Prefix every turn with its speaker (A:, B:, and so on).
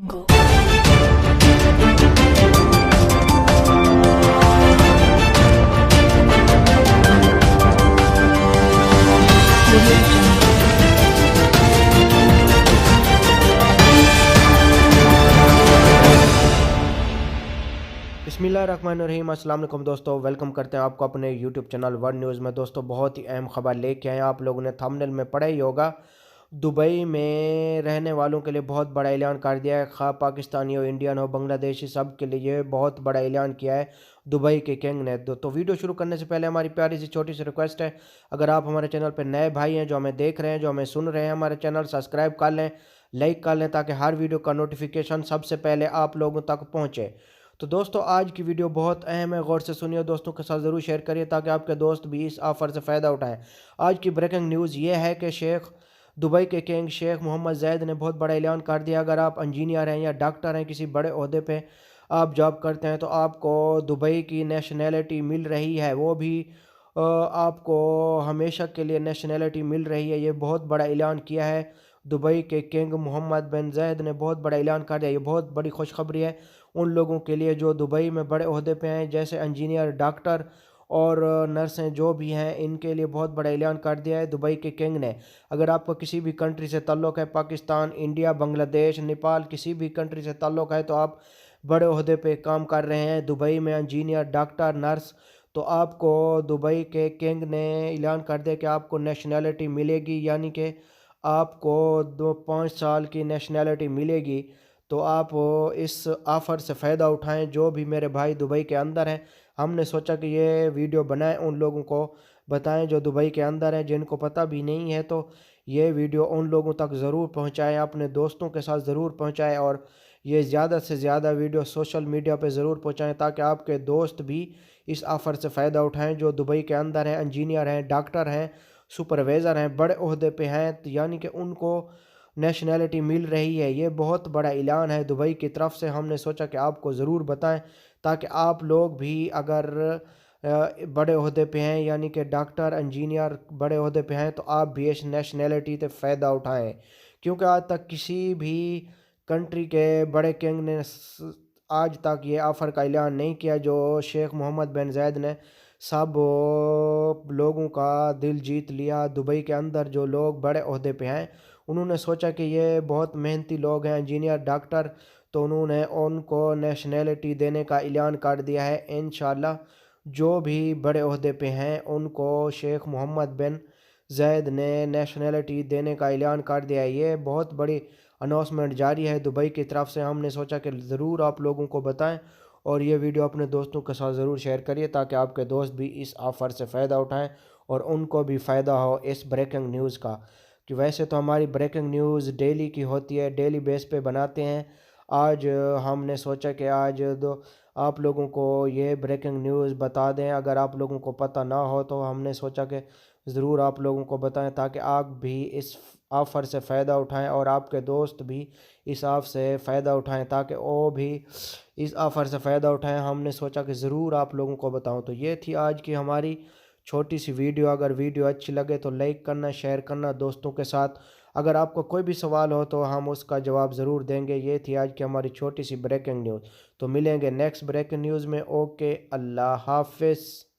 A: Go.
B: बिस्मिल्लाहिर्रहमानिर्रहीम। अस्सलाम वालेकुम दोस्तों, वेलकम करते हैं आपको अपने यूट्यूब चैनल वर्ल्ड न्यूज़ में। दोस्तों बहुत ही अहम खबर लेके आए हैं। आप लोगों ने थंबनेल में पढ़ा ही होगा, दुबई में रहने वालों के लिए बहुत बड़ा ऐलान कर दिया है। खा पाकिस्तानी हो, इंडियन हो, बांग्लादेशी, सब के लिए बहुत बड़ा ऐलान किया है दुबई के किंग ने। तो वीडियो शुरू करने से पहले हमारी प्यारी सी छोटी सी रिक्वेस्ट है, अगर आप हमारे चैनल पर नए भाई हैं जो हमें देख रहे हैं, जो हमें सुन रहे हैं, हमारे चैनल सब्सक्राइब कर लें, लाइक कर लें, ताकि हर वीडियो का नोटिफिकेशन सबसे पहले आप लोगों तक पहुँचे। तो दोस्तों आज की वीडियो बहुत अहम है, गौर से सुनिए, दोस्तों के साथ ज़रूर शेयर करिए ताकि आपके दोस्त भी इस ऑफ़र से फ़ायदा उठाएं। आज की ब्रेकिंग न्यूज़ ये है कि दुबई के किंग शेख मोहम्मद ज़ैद ने बहुत बड़ा ऐलान कर दिया। अगर आप इंजीनियर हैं या डॉक्टर हैं, किसी बड़े ओहदे पे आप जॉब करते हैं, तो आपको दुबई की नेशनैलिटी मिल रही है, वो भी आपको हमेशा के लिए नेशनैलिटी मिल रही है। ये बहुत बड़ा ऐलान किया है दुबई के किंग मोहम्मद बिन ज़ैद ने, बहुत बड़ा ऐलान कर दिया। ये बहुत बड़ी खुशखबरी है उन लोगों के लिए जो दुबई में बड़े ओहदे पे हैं, जैसे इंजीनियर, डॉक्टर और नर्सें जो भी हैं, इनके लिए बहुत बड़ा ऐलान कर दिया है दुबई के किंग ने। अगर आपको किसी भी कंट्री से ताल्लुक़ है, पाकिस्तान, इंडिया, बांग्लादेश, नेपाल, किसी भी कंट्री से ताल्लुक़ है, तो आप बड़े ओहदे पे काम कर रहे हैं दुबई में, इंजीनियर, डॉक्टर, नर्स, तो आपको दुबई के किंग ने ऐलान कर दिया कि आपको नेशनैलिटी मिलेगी, यानी कि आपको 5 साल की नेशनैलिटी मिलेगी। तो आप इस ऑफ़र से फ़ायदा उठाएं। जो भी मेरे भाई दुबई के अंदर हैं, हमने सोचा कि ये वीडियो बनाएं, उन लोगों को बताएं जो दुबई के अंदर हैं, जिनको पता भी नहीं है। तो ये वीडियो उन लोगों तक ज़रूर पहुंचाएं, अपने दोस्तों के साथ ज़रूर पहुंचाएं, और ये ज़्यादा से ज़्यादा वीडियो सोशल मीडिया पे ज़रूर पहुंचाएं ताकि आपके दोस्त भी इस ऑफ़र से फ़ायदा उठाएं जो दुबई के अंदर हैं, इंजीनियर हैं, डॉक्टर हैं, सुपरवाइज़र हैं, बड़े ओहदे पे हैं, तो यानी कि उनको नेशनैलिटी मिल रही है। ये बहुत बड़ा ऐलान है दुबई की तरफ से। हमने सोचा कि आपको ज़रूर बताएं ताकि आप लोग भी अगर बड़े ओहदे पे हैं, यानी कि डॉक्टर, इंजीनियर, बड़े ओहदे पे हैं, तो आप भी इस नेशनैलिटी से फ़ायदा उठाएं। क्योंकि आज तक किसी भी कंट्री के बड़े किंग ने आज तक ये ऑफ़र का ऐलान नहीं किया जो शेख मोहम्मद बिन ज़ैद ने। सब लोगों का दिल जीत लिया। दुबई के अंदर जो लोग बड़े ओहदे पे हैं, उन्होंने सोचा कि ये बहुत मेहनती लोग हैं, इंजीनियर, डॉक्टर, तो उन्होंने उनको नेशनैलिटी देने का ऐलान कर दिया है। इंशाल्लाह जो भी बड़े ओहदे पे हैं उनको शेख मोहम्मद बिन ज़ैद ने नेशनैलिटी देने का ऐलान कर दिया है। ये बहुत बड़ी अनाउंसमेंट जारी है दुबई की तरफ से। हमने सोचा कि ज़रूर आप लोगों को बताएं, और ये वीडियो अपने दोस्तों के साथ ज़रूर शेयर करिए ताकि आपके दोस्त भी इस ऑफ़र से फ़ायदा उठाएं और उनको भी फ़ायदा हो इस ब्रेकिंग न्यूज़ का। कि वैसे तो हमारी ब्रेकिंग न्यूज़ डेली की होती है, डेली बेस पे बनाते हैं। आज हमने सोचा कि आज आप लोगों को ये ब्रेकिंग न्यूज़ बता दें। अगर आप लोगों को पता ना हो तो हमने सोचा कि ज़रूर आप लोगों को बताएं ताकि आप भी इस ऑफ़र से फ़ायदा उठाएं और आपके दोस्त भी इस ऑफ़र से फ़ायदा उठाएं ताकि वो भी इस ऑफ़र से फ़ायदा उठाएं। हमने सोचा कि ज़रूर आप लोगों को बताऊं। तो ये थी आज की हमारी छोटी सी वीडियो। अगर वीडियो अच्छी लगे तो लाइक करना, शेयर करना दोस्तों के साथ। अगर आपको कोई भी सवाल हो तो हम उसका जवाब ज़रूर देंगे। ये थी आज की हमारी छोटी सी ब्रेकिंग न्यूज़। तो मिलेंगे नेक्स्ट ब्रेकिंग न्यूज़ में। ओके, अल्लाह हाफिज़।